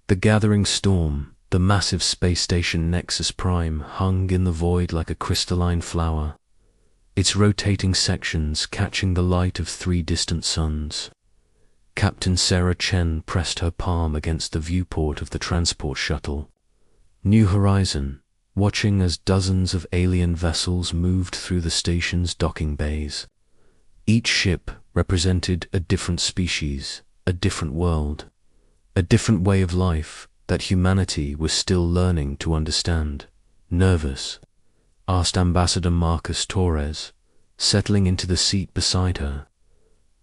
The gathering storm, the massive space station Nexus Prime, hung in the void like a crystalline flower, its rotating sections catching the light of 3 distant suns. Captain Sarah Chen pressed her palm against the viewport of the transport shuttle. New Horizon, watching as dozens of alien vessels moved through the station's docking bays. Each ship represented a different species, a different world, a different way of life that humanity was still learning to understand. Nervous? Asked Ambassador Marcus Torres, settling into the seat beside her.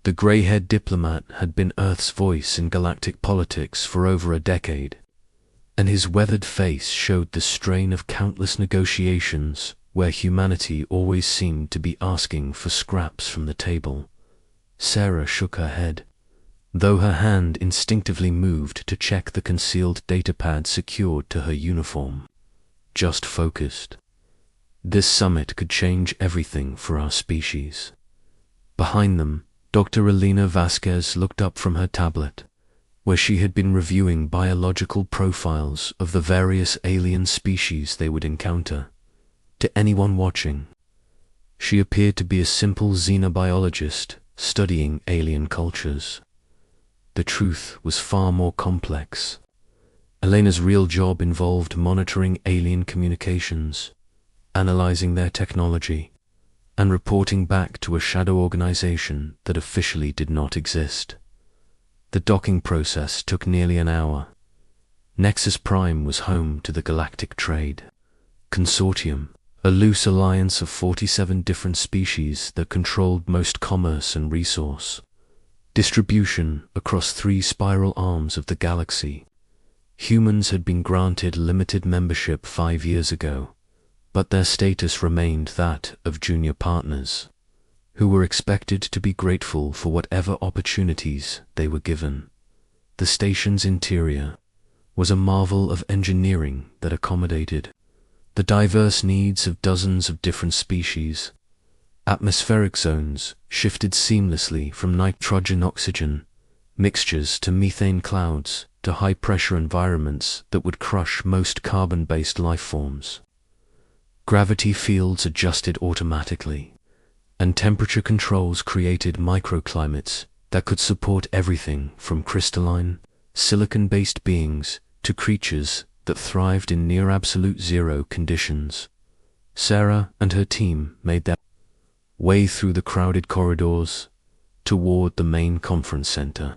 The grey-haired diplomat had been Earth's voice in galactic politics for over a decade, and his weathered face showed the strain of countless negotiations where humanity always seemed to be asking for scraps from the table. Sarah shook her head, though her hand instinctively moved to check the concealed datapad secured to her uniform. Just focused. This summit could change everything for our species. Behind them, Dr. Elena Vasquez looked up from her tablet, where she had been reviewing biological profiles of the various alien species they would encounter. To anyone watching, she appeared to be a simple xenobiologist studying alien cultures. The truth was far more complex. Elena's real job involved monitoring alien communications, analyzing their technology, and reporting back to a shadow organization that officially did not exist. The docking process took nearly an hour. Nexus Prime was home to the Galactic Trade Consortium, a loose alliance of 47 different species that controlled most commerce and resource distribution across 3 spiral arms of the galaxy. Humans had been granted limited membership 5 years ago, but their status remained that of junior partners, who were expected to be grateful for whatever opportunities they were given. The station's interior was a marvel of engineering that accommodated the diverse needs of dozens of different species. Atmospheric zones shifted seamlessly from nitrogen-oxygen mixtures to methane clouds to high-pressure environments that would crush most carbon-based life forms. Gravity fields adjusted automatically, and temperature controls created microclimates that could support everything from crystalline, silicon-based beings to creatures that thrived in near-absolute zero conditions. Sarah and her team made their way through the crowded corridors toward the main conference center.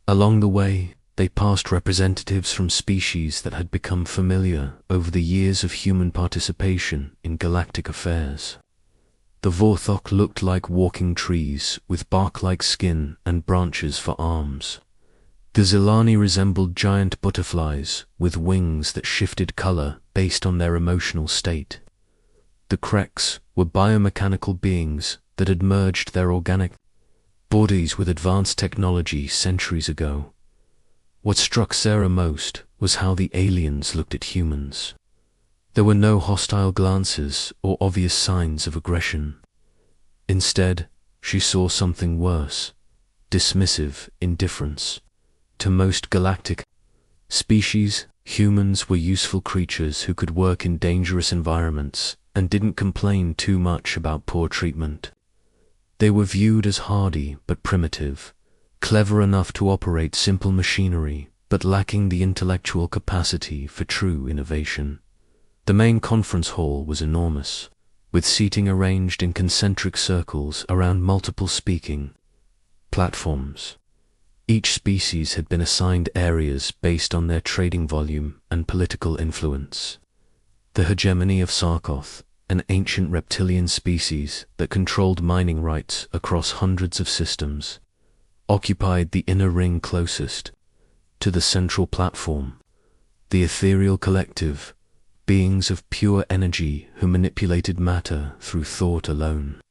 Along the way, they passed representatives from species that had become familiar over the years of human participation in galactic affairs. The Vorthok looked like walking trees with bark-like skin and branches for arms. The Zilani resembled giant butterflies with wings that shifted color based on their emotional state. The Kreks were biomechanical beings that had merged their organic bodies with advanced technology centuries ago. What struck Sarah most was how the aliens looked at humans. There were no hostile glances or obvious signs of aggression. Instead, she saw something worse: dismissive indifference. To most galactic species, humans were useful creatures who could work in dangerous environments and didn't complain too much about poor treatment. They were viewed as hardy but primitive, clever enough to operate simple machinery, but lacking the intellectual capacity for true innovation. The main conference hall was enormous, with seating arranged in concentric circles around multiple speaking platforms. Each species had been assigned areas based on their trading volume and political influence. The hegemony of Sarkoth, an ancient reptilian species that controlled mining rights across hundreds of systems, occupied the inner ring closest to the central platform. The ethereal collective, beings of pure energy who manipulated matter through thought alone,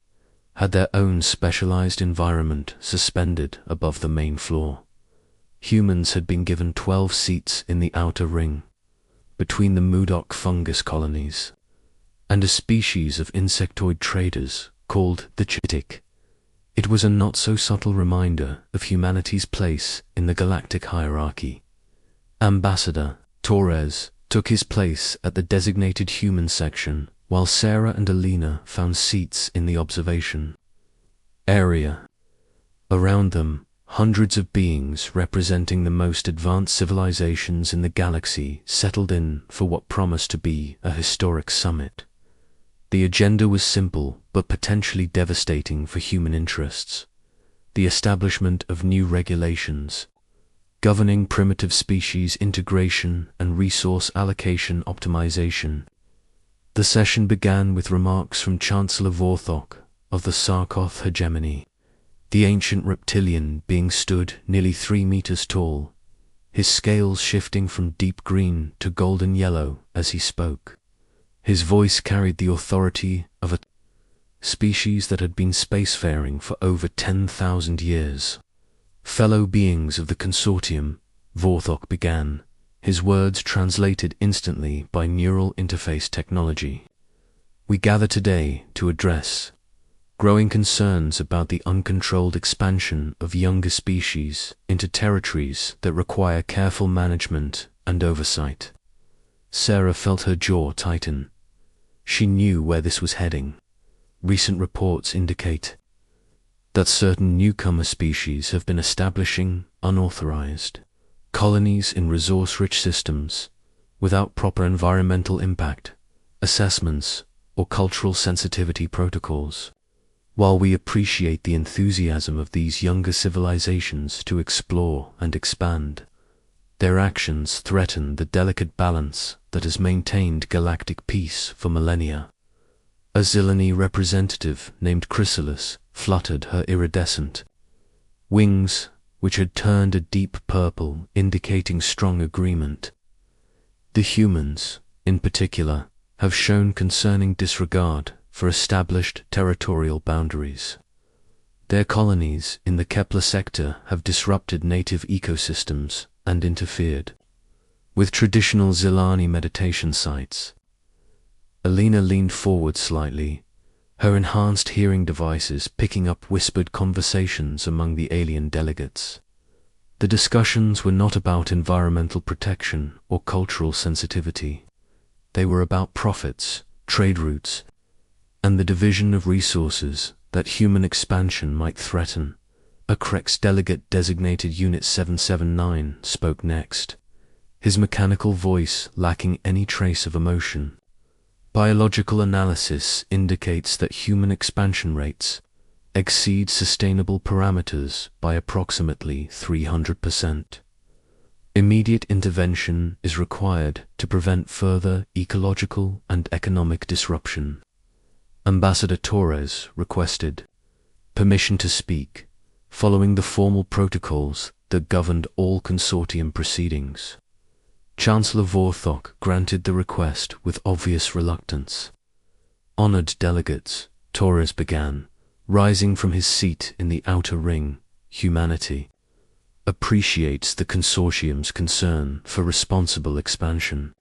had their own specialized environment suspended above the main floor. Humans had been given 12 seats in the outer ring, between the Mudok fungus colonies, and a species of insectoid traders called the Chitik. It was a not-so-subtle reminder of humanity's place in the galactic hierarchy. Ambassador Torres took his place at the designated human section, while Sarah and Alina found seats in the observation area. Around them, hundreds of beings representing the most advanced civilizations in the galaxy settled in for what promised to be a historic summit. The agenda was simple but potentially devastating for human interests: the establishment of new regulations governing primitive species integration and resource allocation optimization. The session began with remarks from Chancellor Vorthok of the Sarkoth hegemony, the ancient reptilian being stood nearly 3 meters tall, his scales shifting from deep green to golden yellow as he spoke. His voice carried the authority of a species that had been spacefaring for over 10,000 years. Fellow beings of the consortium, Vorthok began, his words translated instantly by neural interface technology. We gather today to address growing concerns about the uncontrolled expansion of younger species into territories that require careful management and oversight. Sarah felt her jaw tighten. She knew where this was heading. Recent reports indicate that certain newcomer species have been establishing unauthorized colonies in resource-rich systems without proper environmental impact assessments or cultural sensitivity protocols. While we appreciate the enthusiasm of these younger civilizations to explore and expand, their actions threaten the delicate balance that has maintained galactic peace for millennia. A Zilani representative named Chrysalis fluttered her iridescent wings, which had turned a deep purple, indicating strong agreement. The humans, in particular, have shown concerning disregard for established territorial boundaries. Their colonies in the Kepler sector have disrupted native ecosystems and interfered with traditional Zilani meditation sites. Alina leaned forward slightly, her enhanced hearing devices picking up whispered conversations among the alien delegates. The discussions were not about environmental protection or cultural sensitivity. They were about profits, trade routes, and the division of resources that human expansion might threaten. A Krex delegate designated Unit 779 spoke next, his mechanical voice lacking any trace of emotion. Biological analysis indicates that human expansion rates exceed sustainable parameters by approximately 300%. Immediate intervention is required to prevent further ecological and economic disruption. Ambassador Torres requested permission to speak, following the formal protocols that governed all consortium proceedings. Chancellor Vorthok granted the request with obvious reluctance. Honored delegates, Torres began, rising from his seat in the outer ring. Humanity appreciates the consortium's concern for responsible expansion.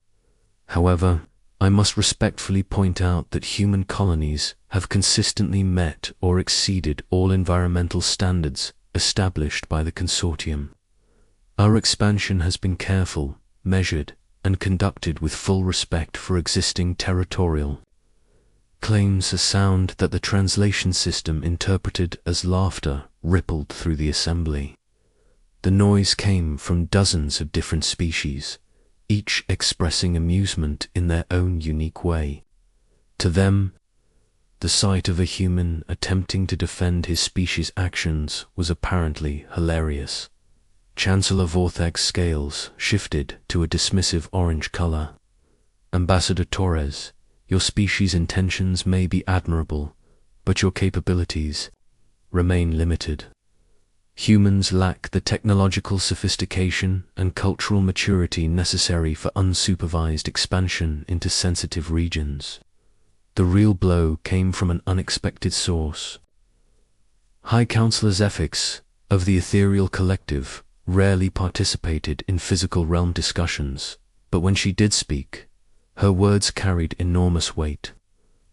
However, I must respectfully point out that human colonies have consistently met or exceeded all environmental standards established by the consortium. Our expansion has been careful, measured, and conducted with full respect for existing territorial claims. A sound that the translation system interpreted as laughter rippled through the assembly. The noise came from dozens of different species, each expressing amusement in their own unique way. To them, the sight of a human attempting to defend his species' actions was apparently hilarious. Chancellor Vorthok's scales shifted to a dismissive orange color. Ambassador Torres, your species' intentions may be admirable, but your capabilities remain limited. Humans lack the technological sophistication and cultural maturity necessary for unsupervised expansion into sensitive regions. The real blow came from an unexpected source. High Counselor Zephyx of the Ethereal Collective rarely participated in physical realm discussions, but when she did speak, her words carried enormous weight.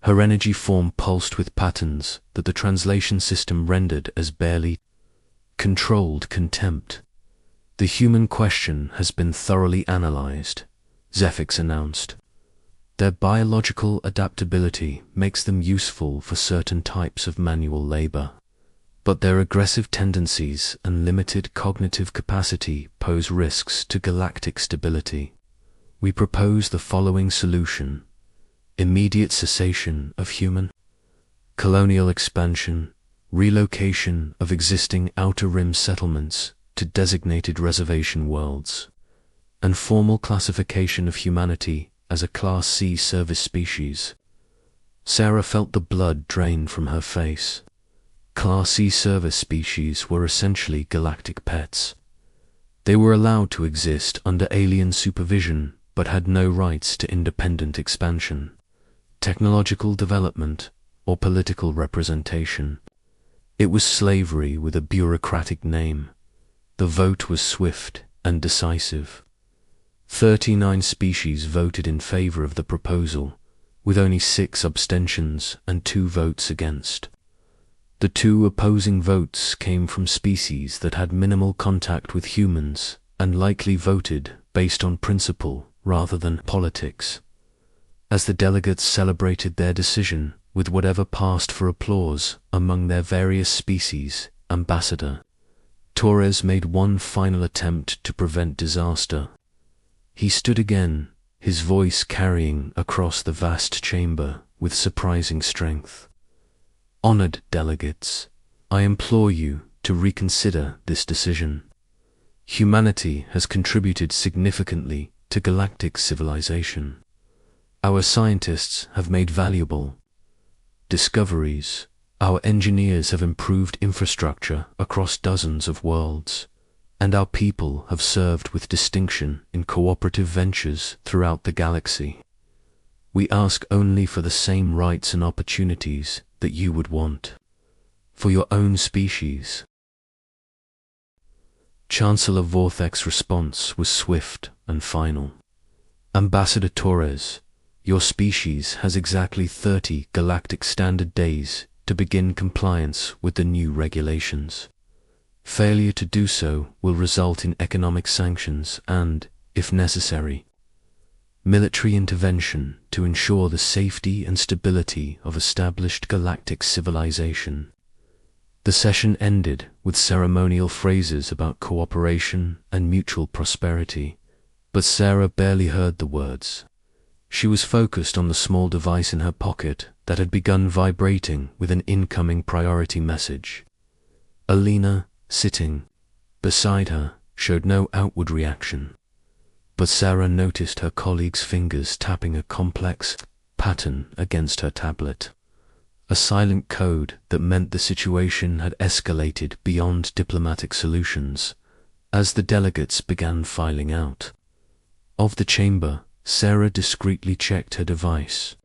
Her energy form pulsed with patterns that the translation system rendered as barely controlled contempt. The human question has been thoroughly analyzed, Zephyx announced. Their biological adaptability makes them useful for certain types of manual labor, but their aggressive tendencies and limited cognitive capacity pose risks to galactic stability. We propose the following solution: immediate cessation of human colonial expansion, relocation of existing outer rim settlements to designated reservation worlds, and formal classification of humanity as a Class C service species. Sarah felt the blood drain from her face. Class C service species were essentially galactic pets. They were allowed to exist under alien supervision, but had no rights to independent expansion, technological development, or political representation. It was slavery with a bureaucratic name. The vote was swift and decisive. 39 species voted in favor of the proposal, with only 6 abstentions and 2 votes against. The 2 opposing votes came from species that had minimal contact with humans and likely voted based on principle rather than politics. As the delegates celebrated their decision with whatever passed for applause among their various species, Ambassador Torres made one final attempt to prevent disaster. He stood again, his voice carrying across the vast chamber with surprising strength. Honored delegates, I implore you to reconsider this decision. Humanity has contributed significantly to galactic civilization. Our scientists have made valuable discoveries. Our engineers have improved infrastructure across dozens of worlds, and our people have served with distinction in cooperative ventures throughout the galaxy. We ask only for the same rights and opportunities that you would want for your own species. Chancellor Vorthek's response was swift and final. Ambassador Torres, your species has exactly 30 galactic standard days to begin compliance with the new regulations. Failure to do so will result in economic sanctions and, if necessary, military intervention to ensure the safety and stability of established galactic civilization. The session ended with ceremonial phrases about cooperation and mutual prosperity, but Sarah barely heard the words. She was focused on the small device in her pocket that had begun vibrating with an incoming priority message. Alina, sitting beside her, showed no outward reaction, but Sarah noticed her colleague's fingers tapping a complex pattern against her tablet, a silent code that meant the situation had escalated beyond diplomatic solutions as the delegates began filing out of the chamber. Sarah discreetly checked her device.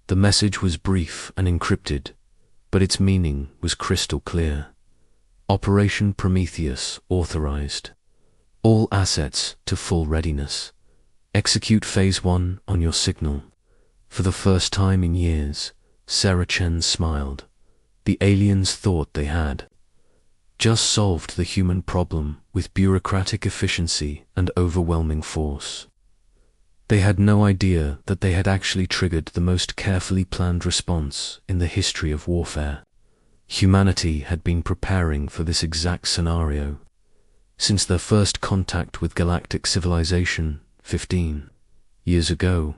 The message was brief and encrypted, but its meaning was crystal clear. Operation Prometheus authorized. All assets to full readiness. Execute Phase 1 on your signal. For the first time in years, Sarah Chen smiled. The aliens thought they had just solved the human problem with bureaucratic efficiency and overwhelming force. They had no idea that they had actually triggered the most carefully planned response in the history of warfare. Humanity had been preparing for this exact scenario since their first contact with galactic civilization 15 years ago.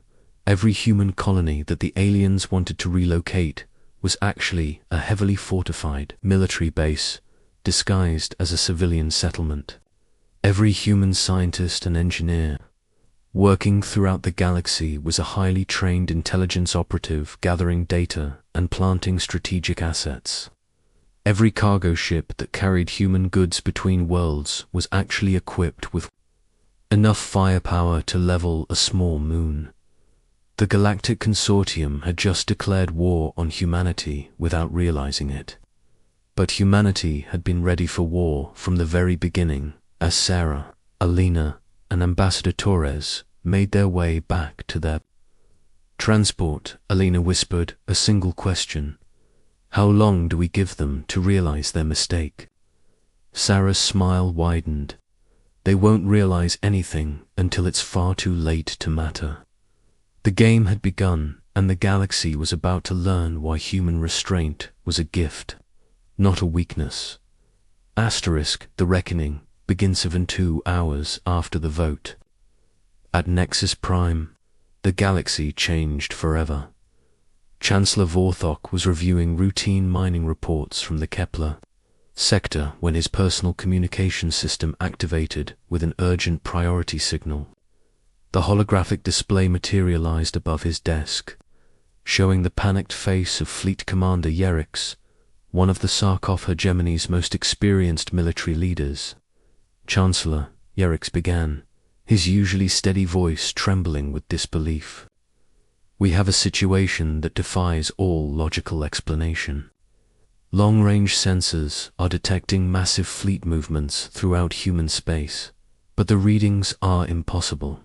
Every human colony that the aliens wanted to relocate was actually a heavily fortified military base disguised as a civilian settlement. Every human scientist and engineer working throughout the galaxy was a highly trained intelligence operative gathering data and planting strategic assets. Every cargo ship that carried human goods between worlds was actually equipped with enough firepower to level a small moon. The Galactic Consortium had just declared war on humanity without realizing it. But humanity had been ready for war from the very beginning, as Sarah, Alina, and Ambassador Torres made their way back to their transport. Alina whispered a single question. How long do we give them to realize their mistake? Sarah's smile widened. They won't realize anything until it's far too late to matter. The game had begun, and the galaxy was about to learn why human restraint was a gift, not a weakness. The reckoning begins 72 hours after the vote. At Nexus Prime, the galaxy changed forever. Chancellor Vorthok was reviewing routine mining reports from the Kepler sector when his personal communication system activated with an urgent priority signal. The holographic display materialized above his desk, showing the panicked face of Fleet Commander Yerix, one of the Sarkov hegemony's most experienced military leaders. "Chancellor," Yerix began, his usually steady voice trembling with disbelief. "We have a situation that defies all logical explanation. Long-range sensors are detecting massive fleet movements throughout human space, but the readings are impossible."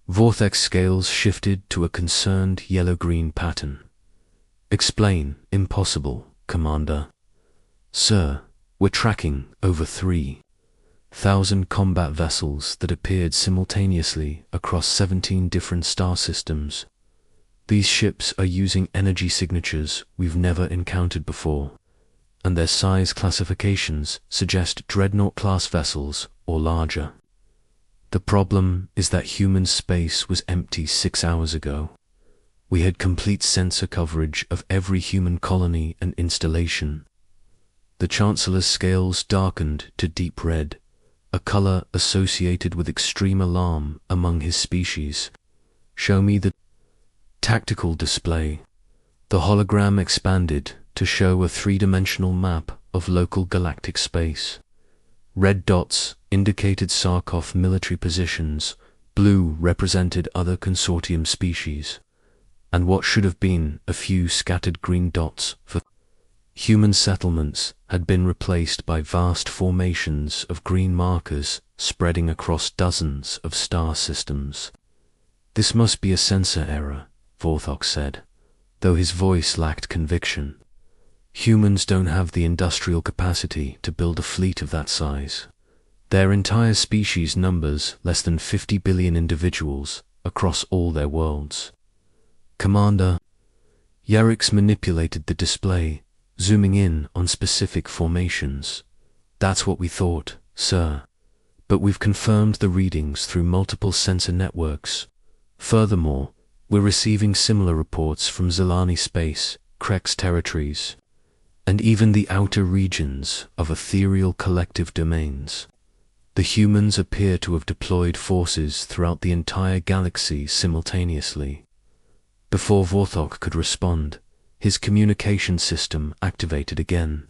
Vorthok's scales shifted to a concerned yellow-green pattern. "Explain, impossible, Commander." "Sir, we're tracking over 3,000 combat vessels that appeared simultaneously across 17 different star systems. These ships are using energy signatures we've never encountered before, and their size classifications suggest dreadnought-class vessels or larger. The problem is that human space was empty 6 hours ago. We had complete sensor coverage of every human colony and installation." The Chancellor's scales darkened to deep red, a color associated with extreme alarm among his species. "Show me the tactical display." The hologram expanded to show a three-dimensional map of local galactic space. Red dots indicated Sarkov military positions, blue represented other consortium species, and what should have been a few scattered green dots for human settlements had been replaced by vast formations of green markers spreading across dozens of star systems. "This must be a sensor error," Vorthok said, though his voice lacked conviction. "Humans don't have the industrial capacity to build a fleet of that size. Their entire species numbers less than 50 billion individuals across all their worlds." "Commander," Yerix manipulated the display, zooming in on specific formations. "That's what we thought, sir. But we've confirmed the readings through multiple sensor networks. Furthermore, we're receiving similar reports from Zilani Space, Krex territories, and even the outer regions of ethereal collective domains. The humans appear to have deployed forces throughout the entire galaxy simultaneously." Before Vorthok could respond, his communication system activated again.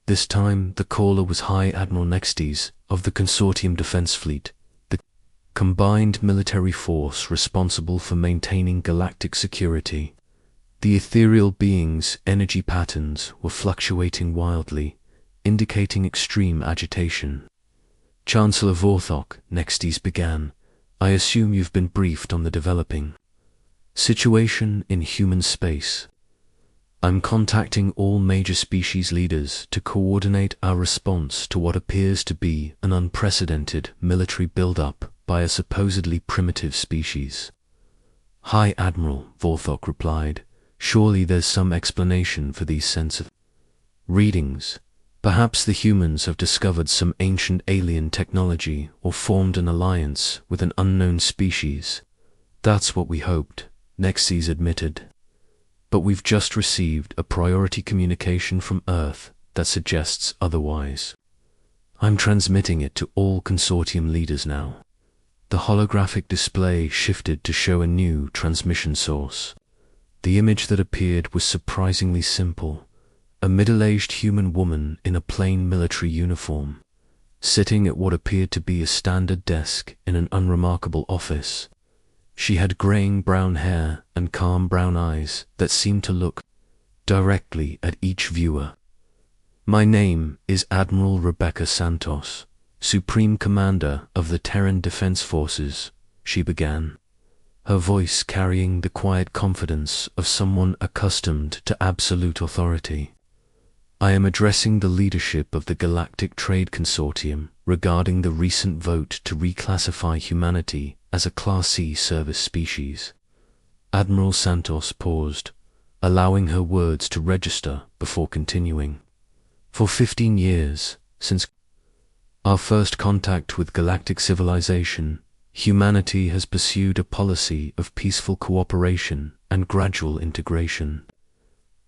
This time, the caller was High Admiral Nextes of the Consortium Defense Fleet, the combined military force responsible for maintaining galactic security. The ethereal being's energy patterns were fluctuating wildly, indicating extreme agitation. "Chancellor Vorthok," Nextes began, "I assume you've been briefed on the developing situation in human space. I'm contacting all major species leaders to coordinate our response to what appears to be an unprecedented military build-up by a supposedly primitive species." "High Admiral," Vorthok replied, "surely there's some explanation for these sensor readings. Perhaps the humans have discovered some ancient alien technology or formed an alliance with an unknown species." "That's what we hoped," Nexes admitted. "But we've just received a priority communication from Earth that suggests otherwise. I'm transmitting it to all consortium leaders now." The holographic display shifted to show a new transmission source. The image that appeared was surprisingly simple: a middle-aged human woman in a plain military uniform, sitting at what appeared to be a standard desk in an unremarkable office. She had graying brown hair and calm brown eyes that seemed to look directly at each viewer. "My name is Admiral Rebecca Santos, Supreme Commander of the Terran Defense Forces," she began, her voice carrying the quiet confidence of someone accustomed to absolute authority. "I am addressing the leadership of the Galactic Trade Consortium regarding the recent vote to reclassify humanity as a Class C service species. Admiral Santos paused, allowing her words to register before continuing. For 15 years, since our first contact with galactic civilization, humanity has pursued a policy of peaceful cooperation and gradual integration.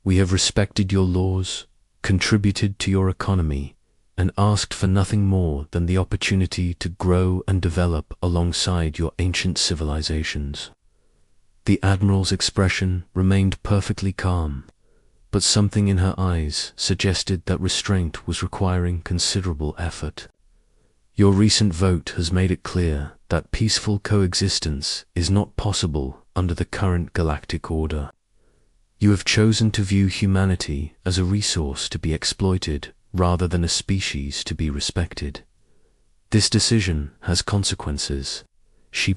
We have respected your laws, contributed to your economy, and asked for nothing more than the opportunity to grow and develop alongside your ancient civilizations. The Admiral's expression remained perfectly calm, but something in her eyes suggested that restraint was requiring considerable effort. Your recent vote has made it clear that peaceful coexistence is not possible under the current galactic order. You have chosen to view humanity as a resource to be exploited rather than a species to be respected. This decision has consequences. She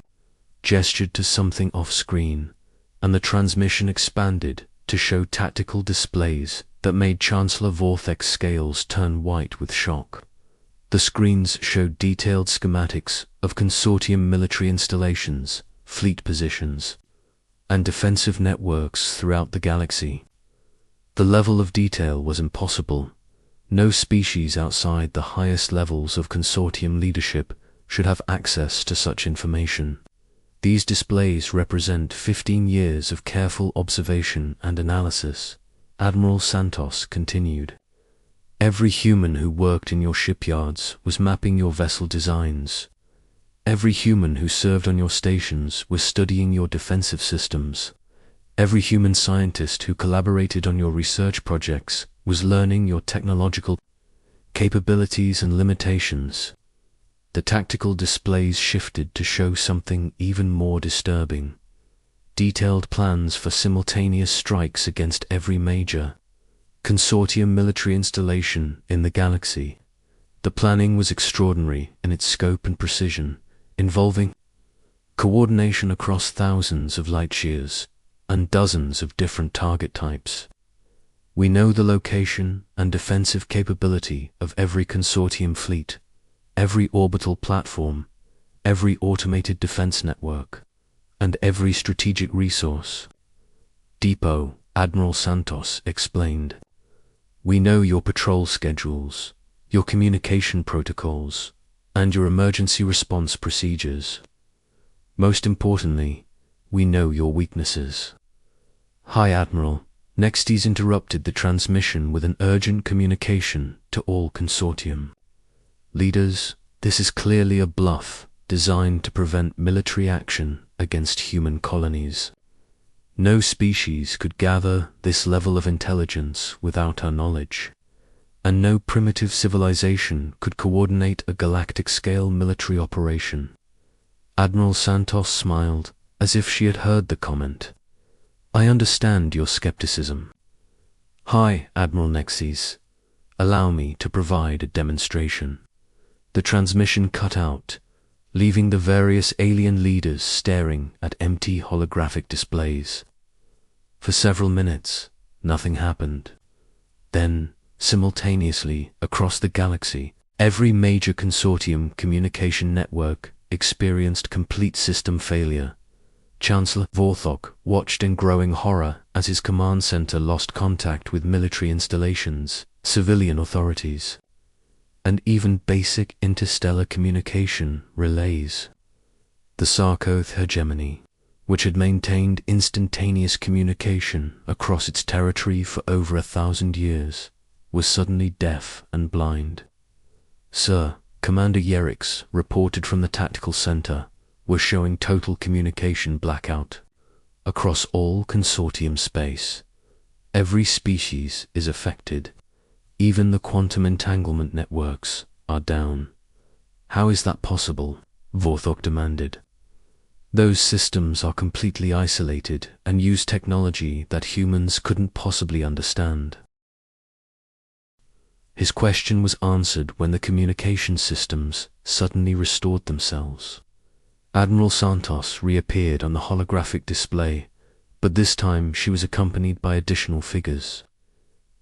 gestured to something off-screen, and the transmission expanded to show tactical displays that made Chancellor Vorthek's scales turn white with shock. The screens showed detailed schematics of consortium military installations, fleet positions, and defensive networks throughout the galaxy. The level of detail was impossible. No species outside the highest levels of consortium leadership should have access to such information. These displays represent 15 years of careful observation and analysis, Admiral Santos continued. Every human who worked in your shipyards was mapping your vessel designs. Every human who served on your stations was studying your defensive systems. Every human scientist who collaborated on your research projects was learning your technological capabilities and limitations. The tactical displays shifted to show something even more disturbing. Detailed plans for simultaneous strikes against every major consortium military installation in the galaxy. The planning was extraordinary in its scope and precision, involving coordination across thousands of light years and dozens of different target types. We know the location and defensive capability of every consortium fleet, every orbital platform, every automated defense network, and every strategic resource depot, Admiral Santos explained. We know your patrol schedules, your communication protocols, and your emergency response procedures. Most importantly, we know your weaknesses. Hi, Admiral. Nextes interrupted the transmission with an urgent communication to all consortium leaders. This is clearly a bluff designed to prevent military action against human colonies. No species could gather this level of intelligence without our knowledge, and no primitive civilization could coordinate a galactic-scale military operation. Admiral Santos smiled, as if she had heard the comment. I understand your skepticism. Hi, Admiral Nexes. Allow me to provide a demonstration. The transmission cut out, leaving the various alien leaders staring at empty holographic displays. For several minutes, nothing happened. Then, simultaneously, across the galaxy, every major consortium communication network experienced complete system failure. Chancellor Vorthok watched in growing horror as his command center lost contact with military installations, civilian authorities, and even basic interstellar communication relays. The Sarkoth hegemony, which had maintained instantaneous communication across its territory for over 1,000 years, was suddenly deaf and blind. Sir, Commander Yerix reported from the tactical center, was showing total communication blackout across all consortium space. Every species is affected. Even the quantum entanglement networks are down. How is that possible? Vorthok demanded. Those systems are completely isolated and use technology that humans couldn't possibly understand. His question was answered when the communication systems suddenly restored themselves. Admiral Santos reappeared on the holographic display, but this time she was accompanied by additional figures.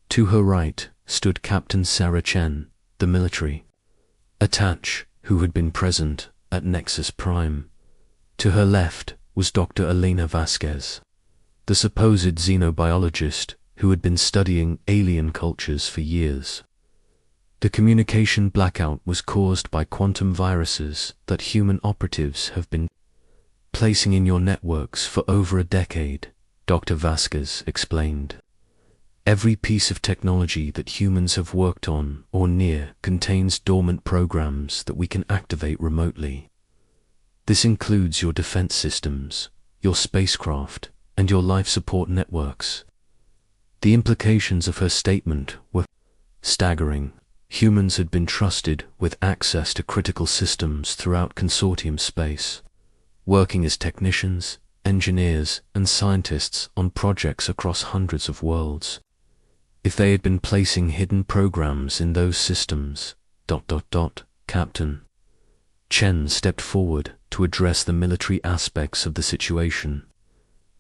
To her right stood Captain Sarah Chen, the military Attach, who had been present at Nexus Prime. To her left was Dr. Elena Vasquez, the supposed xenobiologist who had been studying alien cultures for years. The communication blackout was caused by quantum viruses that human operatives have been placing in your networks for over a decade, Dr. Vasquez explained. Every piece of technology that humans have worked on or near contains dormant programs that we can activate remotely. This includes your defense systems, your spacecraft, and your life support networks. The implications of her statement were staggering. Humans had been trusted with access to critical systems throughout consortium space, working as technicians, engineers, and scientists on projects across hundreds of worlds. If they had been placing hidden programs in those systems, Captain Chen stepped forward to address the military aspects of the situation.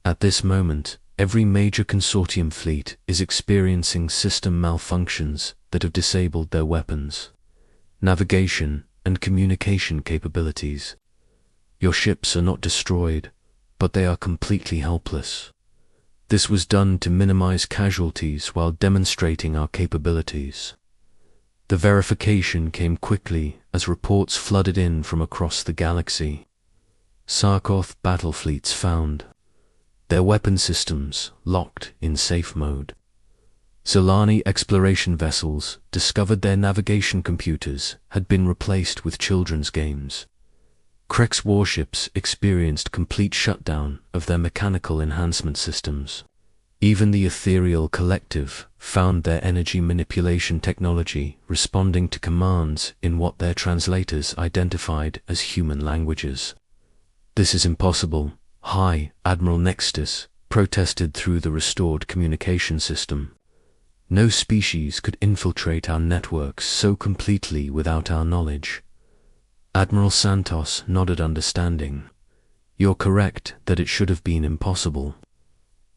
At this moment, every major consortium fleet is experiencing system malfunctions that have disabled their weapons, navigation, and communication capabilities. Your ships are not destroyed, but they are completely helpless. This was done to minimize casualties while demonstrating our capabilities. The verification came quickly as reports flooded in from across the galaxy. Sarkoth battle fleets found, their weapon systems locked in safe mode. Solani exploration vessels discovered their navigation computers had been replaced with children's games. Krex warships experienced complete shutdown of their mechanical enhancement systems. Even the Ethereal Collective found their energy manipulation technology responding to commands in what their translators identified as human languages. "This is impossible," High Admiral Nextus protested through the restored communication system. "No species could infiltrate our networks so completely without our knowledge." Admiral Santos nodded understanding. "You're correct that it should have been impossible.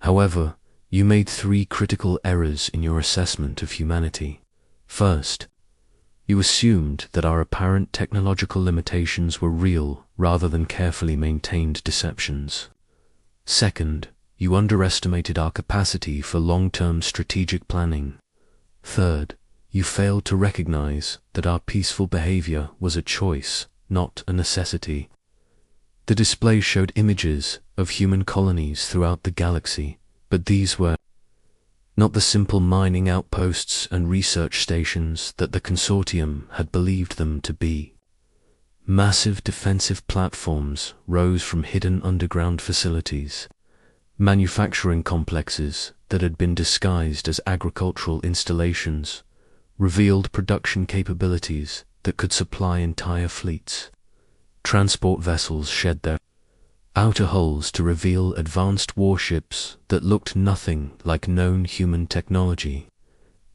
However, you made 3 critical errors in your assessment of humanity. First, you assumed that our apparent technological limitations were real rather than carefully maintained deceptions. Second, you underestimated our capacity for long-term strategic planning. Third, you failed to recognize that our peaceful behavior was a choice, not a necessity." The display showed images of human colonies throughout the galaxy, but these were not the simple mining outposts and research stations that the consortium had believed them to be. Massive defensive platforms rose from hidden underground facilities, manufacturing complexes that had been disguised as agricultural installations, revealed production capabilities that could supply entire fleets. Transport vessels shed their outer hulls to reveal advanced warships that looked nothing like known human technology.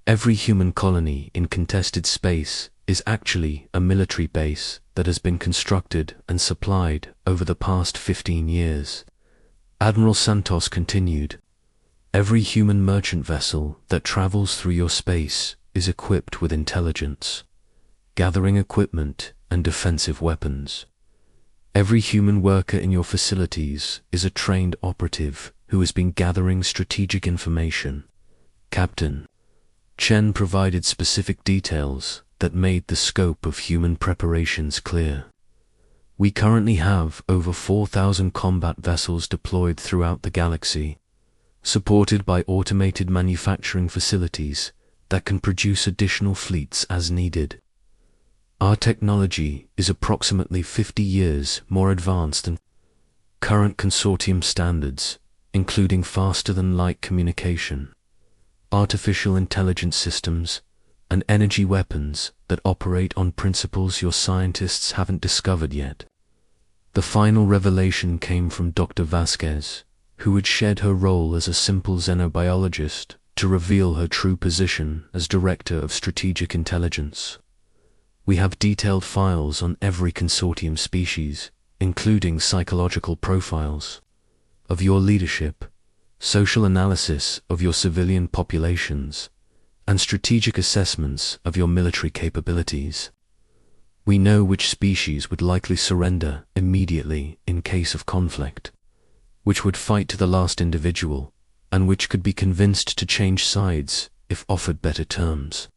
Every human colony in contested space is actually a military base that has been constructed and supplied over the past 15 years. Admiral Santos continued, "Every human merchant vessel that travels through your space is equipped with intelligence, gathering equipment, and defensive weapons. Every human worker in your facilities is a trained operative who has been gathering strategic information." Captain Chen provided specific details that made the scope of human preparations clear. "We currently have over 4,000 combat vessels deployed throughout the galaxy, supported by automated manufacturing facilities that can produce additional fleets as needed. Our technology is approximately 50 years more advanced than current consortium standards, including faster-than-light communication, artificial intelligence systems, and energy weapons that operate on principles your scientists haven't discovered yet." The final revelation came from Dr. Vasquez, who had shed her role as a simple xenobiologist to reveal her true position as Director of Strategic Intelligence. "We have detailed files on every consortium species, including psychological profiles of your leadership, social analysis of your civilian populations, and strategic assessments of your military capabilities. We know which species would likely surrender immediately in case of conflict, which would fight to the last individual, and which could be convinced to change sides if offered better terms.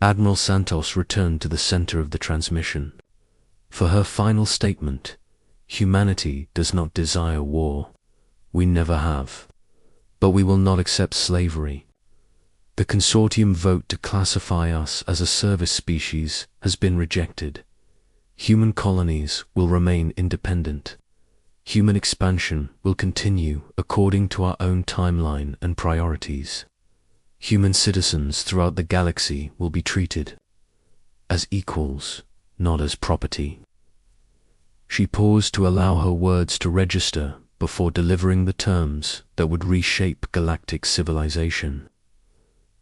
Admiral Santos returned to the center of the transmission. For her final statement, humanity does not desire war. We never have. But we will not accept slavery. The consortium vote to classify us as a service species has been rejected. Human colonies will remain independent. Human expansion will continue according to our own timeline and priorities. Human citizens throughout the galaxy will be treated as equals, not as property. She paused to allow her words to register before delivering the terms that would reshape galactic civilization.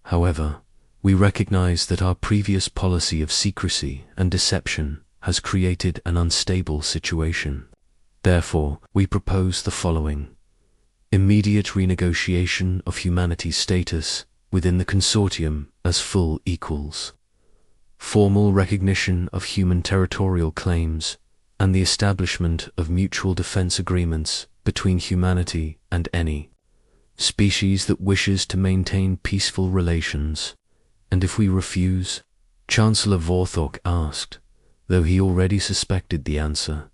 However, we recognize that our previous policy of secrecy and deception has created an unstable situation. Therefore, we propose the following: immediate renegotiation of humanity's status within the consortium as full equals, formal recognition of human territorial claims, and the establishment of mutual defense agreements between humanity and any species that wishes to maintain peaceful relations. And if we refuse? Chancellor Vorthok asked, though he already suspected the answer.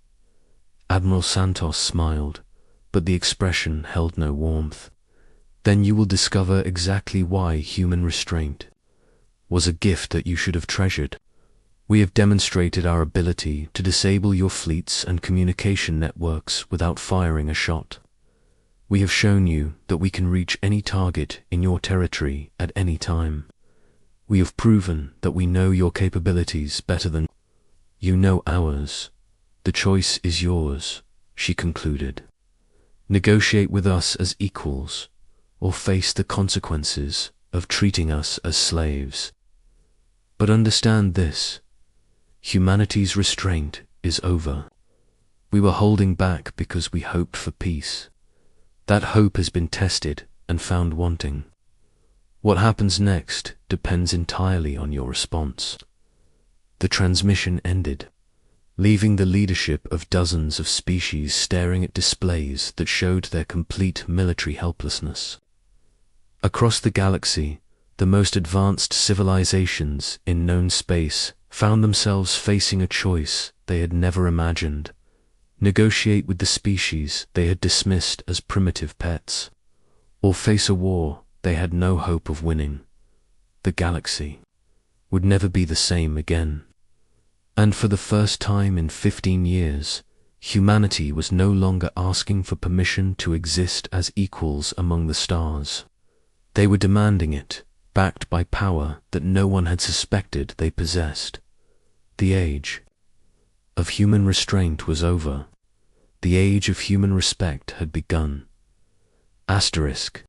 Admiral Santos smiled, but the expression held no warmth. Then you will discover exactly why human restraint was a gift that you should have treasured. We have demonstrated our ability to disable your fleets and communication networks without firing a shot. We have shown you that we can reach any target in your territory at any time. We have proven that we know your capabilities better than you know ours. The choice is yours, she concluded. Negotiate with us as equals, or face the consequences of treating us as slaves. But understand this: humanity's restraint is over. We were holding back because we hoped for peace. That hope has been tested and found wanting. What happens next depends entirely on your response. The transmission ended, leaving the leadership of dozens of species staring at displays that showed their complete military helplessness. Across the galaxy, the most advanced civilizations in known space found themselves facing a choice they had never imagined: negotiate with the species they had dismissed as primitive pets, or face a war they had no hope of winning. The galaxy would never be the same again. And for the first time in 15 years, humanity was no longer asking for permission to exist as equals among the stars. They were demanding it, backed by power that no one had suspected they possessed. The age of human restraint was over. The age of human respect had begun. Asterisk.